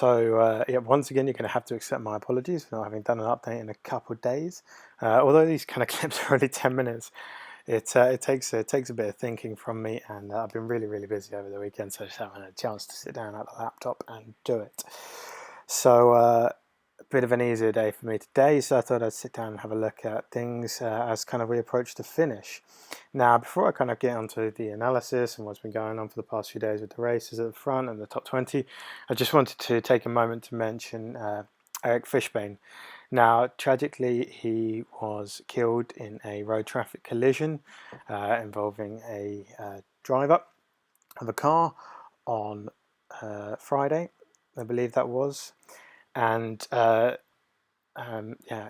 Yeah, once again, you're going to have to accept my apologies for not having done an update in a couple of days. Although these kind of clips are only 10 minutes, it takes a bit of thinking from me, and I've been really busy over the weekend, so I just haven't had a chance to sit down at the laptop and do it. So a bit of an easier day for me today, so I thought I'd sit down and have a look at things as kind of we approach the finish. Now, before I kind of get onto the analysis and what's been going on for the past few days with the races at the front and the top 20, I just wanted to take a moment to mention Eric Fishbane. Now, tragically, he was killed in a road traffic collision involving a driver of a car on Friday, I believe that was, and yeah,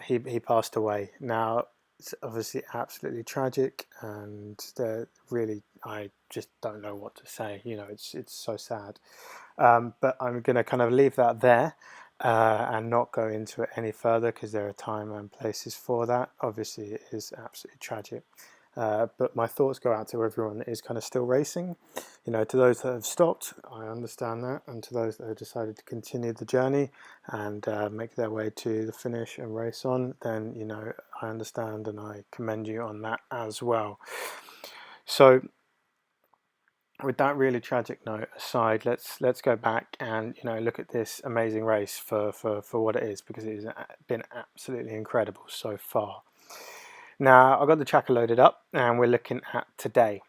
he passed away. Now, it's obviously absolutely tragic, and really, I just don't know what to say. You know, it's so sad. But I'm going to kind of leave that there and not go into it any further, because there are time and places for that. Obviously, it is absolutely tragic. But my thoughts go out to everyone that is kind of still racing. You know, to those that have stopped, I understand that, and to those that have decided to continue the journey and make their way to the finish and race on, then, you know, I understand and I commend you on that as well. So, with that really tragic note aside, let's go back and, you know, look at this amazing race for what it is, because it has been absolutely incredible so far. Now, I've got the tracker loaded up and we're looking at today,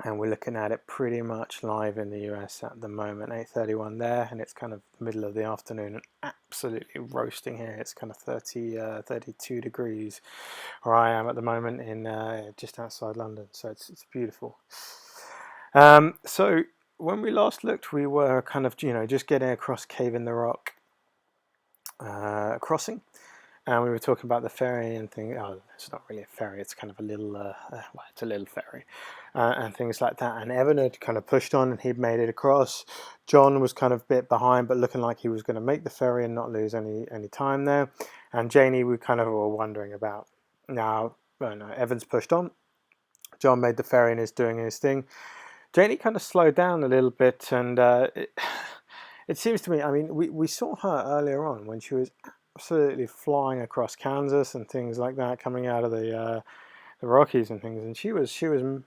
and we're looking at it pretty much live in the US at the moment. 8:31 there, and it's kind of the middle of the afternoon and absolutely roasting here. It's kind of 32 degrees where I am at the moment in just outside London, so it's beautiful. So when we last looked, we were kind of, you know, just getting across Cave in the Rock crossing, and we were talking about the ferry and things. Oh, it's not really a ferry, it's kind of a little well, it's a little ferry and things like that. And Evan had kind of pushed on and he'd made it across. John was kind of a bit behind, but looking like he was going to make the ferry and not lose any time there. And Janie, we kind of were wondering about. Now, well, no, Evan's pushed on, John made the ferry and is doing his thing. Janie kind of slowed down a little bit, and it seems to me, I mean, we saw her earlier on when she was absolutely flying across Kansas and things like that, coming out of the Rockies and things, and she was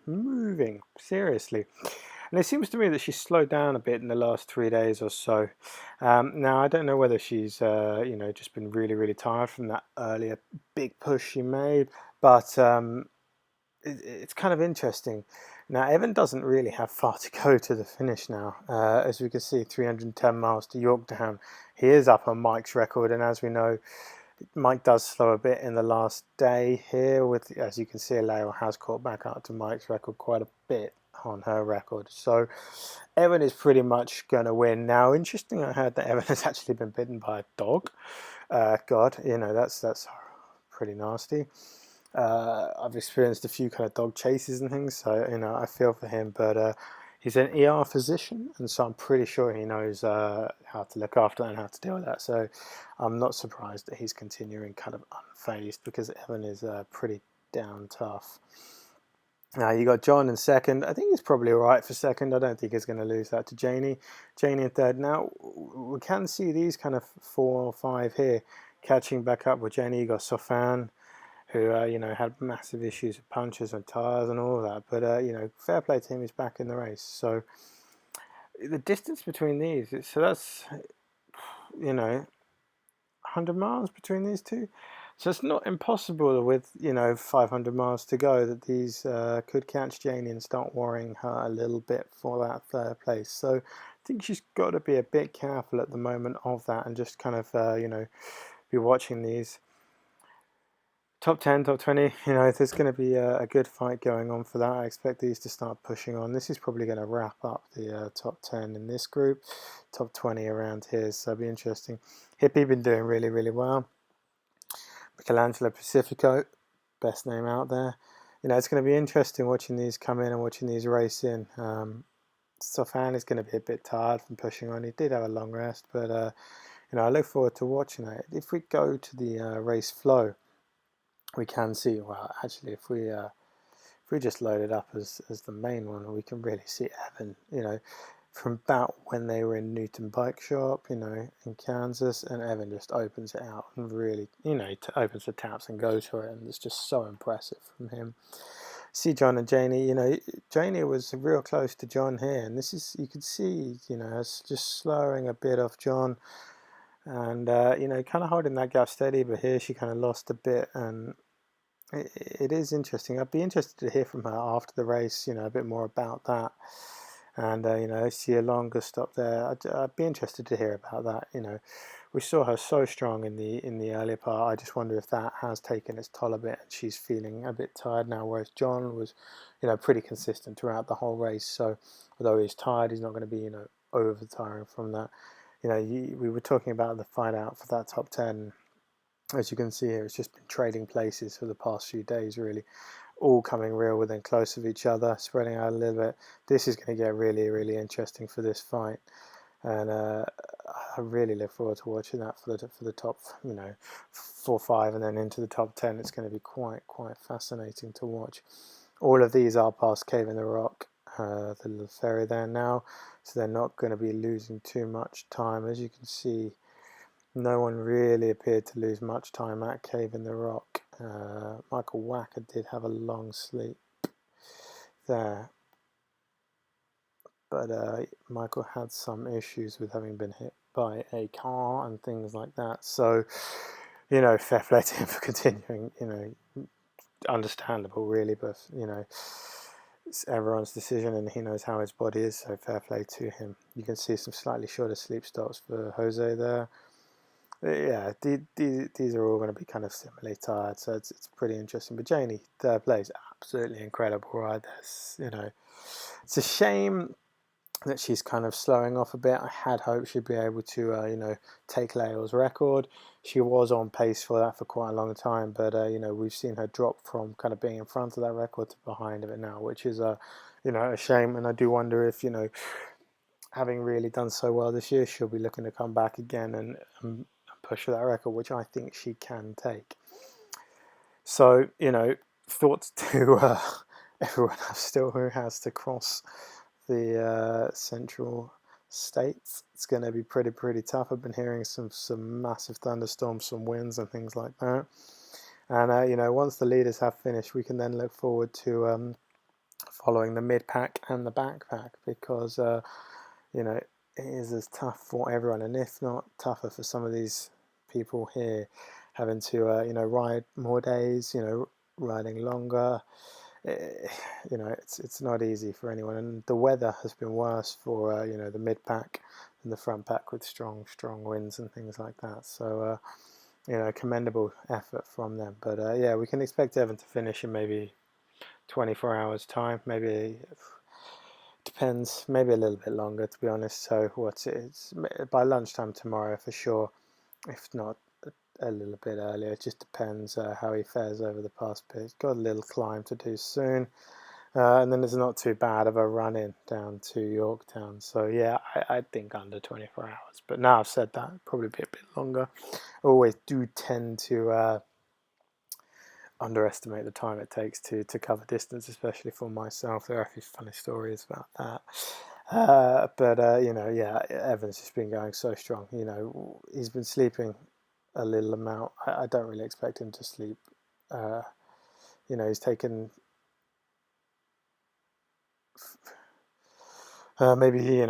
moving seriously. And it seems to me that she's slowed down a bit in the last 3 days or so. Now, I don't know whether she's you know, just been really tired from that earlier big push she made, but it's kind of interesting. Now, Evan doesn't really have far to go to the finish now. As we can see, 310 miles to Yorktown. He is up on Mike's record, and as we know, Mike does slow a bit in the last day here. With, as you can see, Leo has caught back up to Mike's record quite a bit on her record. So Evan is pretty much going to win. Now, interesting, I heard that Evan has actually been bitten by a dog. God, you know, that's pretty nasty. I've experienced a few kind of dog chases and things, so, you know, I feel for him, but he's an ER physician, and so I'm pretty sure he knows how to look after that and how to deal with that. So I'm not surprised that he's continuing kind of unfazed, because Evan is pretty down tough. Now, you got John in second. I think he's probably all right for second. I don't think he's going to lose that to Janie. Janie in third. Now, we can see these kind of 4 or 5 here catching back up with Janie. You got Sofan, who you know, had massive issues with punches and tyres and all of that. But you know, fair play to him, he's back in the race. So the distance between these, so that's, you know, 100 miles between these two. So it's not impossible with, you know, 500 miles to go that these could catch Janie and start worrying her a little bit for that third place. So I think she's got to be a bit careful at the moment of that, and just kind of, you know, be watching these. Top 10, top 20, you know, there's going to be a good fight going on for that. I expect these to start pushing on. This is probably going to wrap up the top 10 in this group, top 20 around here, so it'll be interesting. Hippie been doing really well. Michelangelo Pacifico, best name out there. You know, it's going to be interesting watching these come in and watching these race in. Sofan is going to be a bit tired from pushing on. He did have a long rest, but you know, I look forward to watching that. If we go to the race flow, we can see, well, actually, if we just load it up as the main one, we can really see Evan, you know, from about when they were in Newton Bike Shop, in Kansas, and Evan just opens it out and really, opens the taps and goes for it, and it's just so impressive from him. See John and Janie, Janie was real close to John here, and this is, you can see, it's just slowing a bit off John, and kind of holding that gap steady, but here she kind of lost a bit, and it is interesting. I'd be interested to hear from her after the race, a bit more about that. And I see a longer stop there. I'd be interested to hear about that. We saw her so strong in the earlier part. I just wonder if that has taken its toll a bit, and she's feeling a bit tired now. Whereas John was, pretty consistent throughout the whole race. So although he's tired, he's not going to be, over tiring from that. We were talking about the fight out for that top 10. As you can see here, it's just been trading places for the past few days, really. All coming real within close of each other, spreading out a little bit. This is going to get really, really interesting for this fight, and I really look forward to watching that for the top, 4, 5, and then into the top 10. It's going to be quite fascinating to watch. All of these are past Cave in the Rock, the little ferry there now, so they're not going to be losing too much time. As you can see, no one really appeared to lose much time at Cave in the Rock. Michael Wacker did have a long sleep there, but Michael had some issues with having been hit by a car and things like that. So, fair play to him for continuing. Understandable, really, but it's everyone's decision, and he knows how his body is. So fair play to him. You can see some slightly shorter sleep stops for Jose there. Yeah, these are all going to be kind of similarly tired, so it's pretty interesting. But Janie, third place, absolutely incredible ride. It's a shame that she's kind of slowing off a bit. I had hoped she'd be able to, take Lael's record. She was on pace for that for quite a long time, but we've seen her drop from kind of being in front of that record to behind of it now, which is a shame. And I do wonder if having really done so well this year, she'll be looking to come back again and push for that record, which I think she can take. So, thoughts to everyone still who has to cross the central states. It's going to be pretty tough. I've been hearing some massive thunderstorms, some winds and things like that. And, once the leaders have finished, we can then look forward to following the mid-pack and the backpack, because it is as tough for everyone, and if not tougher for some of these people here, having to ride more days, riding longer. It's not easy for anyone, and the weather has been worse for the mid-pack and the front pack, with strong winds and things like that. So commendable effort from them. But yeah, we can expect Evan to finish in maybe 24 hours time, maybe. Depends, maybe a little bit longer, to be honest. So it's by lunchtime tomorrow for sure, if not a little bit earlier. It just depends how he fares over the past bit. He's got a little climb to do soon, and then it's not too bad of a run in down to Yorktown. So yeah, I think under 24 hours. But now I've said that, probably be a bit longer. I always do tend to underestimate the time it takes to cover distance, especially for myself. There are a few funny stories about that. But yeah, Evan's just been going so strong. He's been sleeping a little amount. I don't really expect him to sleep. He's taken maybe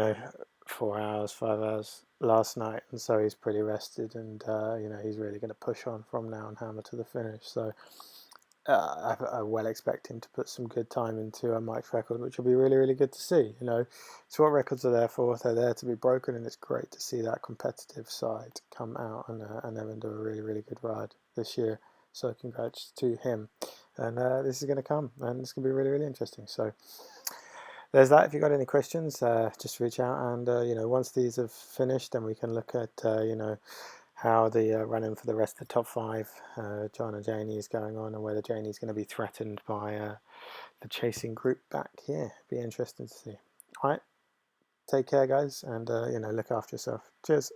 4 hours, 5 hours last night, and so he's pretty rested, and he's really going to push on from now and hammer to the finish. So I well expect him to put some good time into Mike's record, which will be really good to see. It's what records are there for. They're there to be broken, and it's great to see that competitive side come out, and Evan do a really good ride this year. So congrats to him, and this is going to come, and it's going to be really interesting. So there's that. If you've got any questions, just reach out, and once these have finished, then we can look at how the run-in for the rest of the top 5, John and Janie, is going on, and whether Janie's going to be threatened by the chasing group back here. Be interesting to see. All right, take care, guys, and look after yourself. Cheers.